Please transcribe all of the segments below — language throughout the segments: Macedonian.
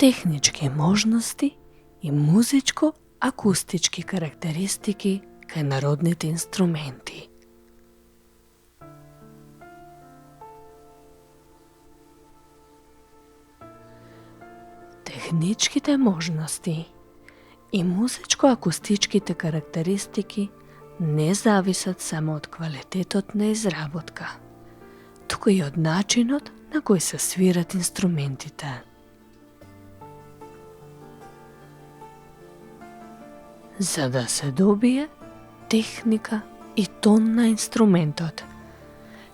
Технички можности и музичко-акустички карактеристики кај народните инструменти. Техничките можности и музичко-акустичките карактеристики не зависат само од квалитетот на изработка, туку и од начинот на кој се свират инструментите. За да се добие техника и тон на инструментот,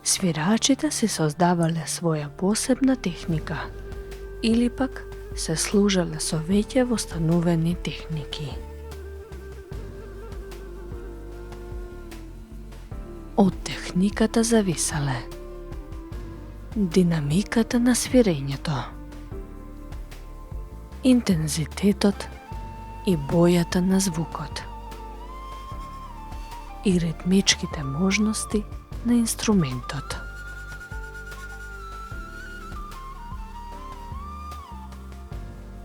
свирачите се создавале своја посебна техника или пак се служеле со веќе востановени техники. Од техниката зависеле динамиката на свирењето, интензитетот и бојата на звукот и ритмичките можности на инструментот.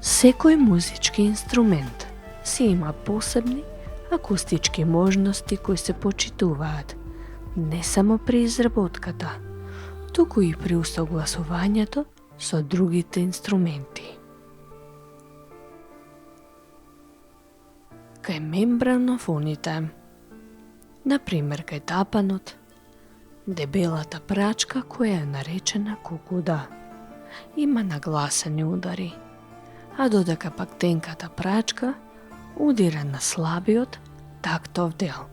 Секој музички инструмент си има посебни акустички можности кои се почитуваат не само при изработката, туку и при усогласувањето со другите инструменти. Кај мембранофоните, например кај тапанот, дебелата прачка која е наречена кукуда, има нагласени удари, а додека пак тенката прачка удира на слабиот тактов дел.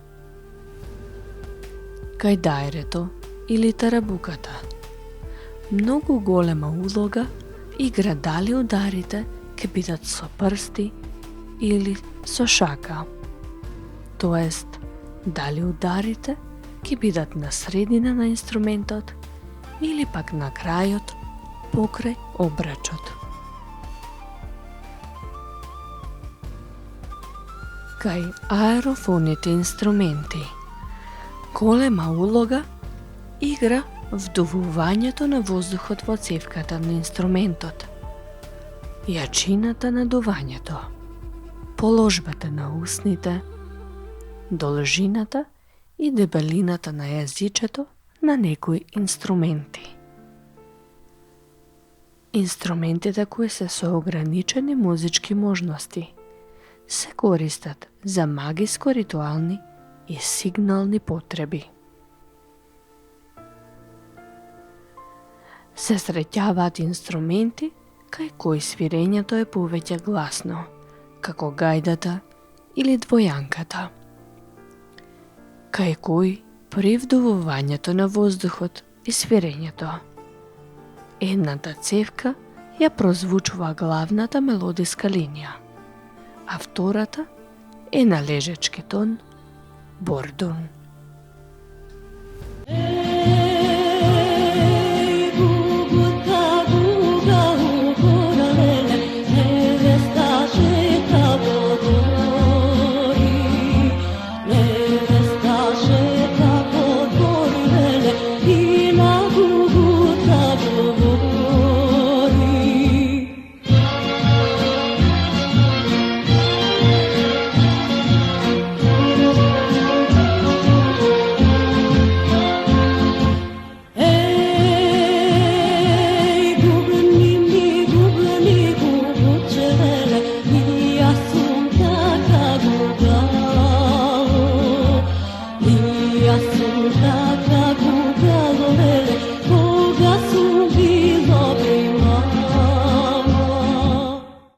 Кај дајрето или тарабуката, многу голема улога игра дали ударите ќе бидат со прсти или со шака, тоест дали ударите ќе бидат на средина на инструментот или пак на крајот покрај обрачот. Кај аерофоните инструменти, голема улога игра вдувувањето на воздухот во цевката на инструментот, јачината на дувањето, положбата на усните, должината и дебелината на јазичето на некои инструменти. Инструментите кои се со ограничени музички можности се користат за магиско-ритуални и сигнални потреби. Се среќаваат инструменти кај кои свирењето е повеќе гласно, како гајдата или двојанката, кај кои при вдувувањето на воздухот и свирењето едната цевка ја прозвучува главната мелодиска линија, а втората е на лежечки тон бордон. Assunta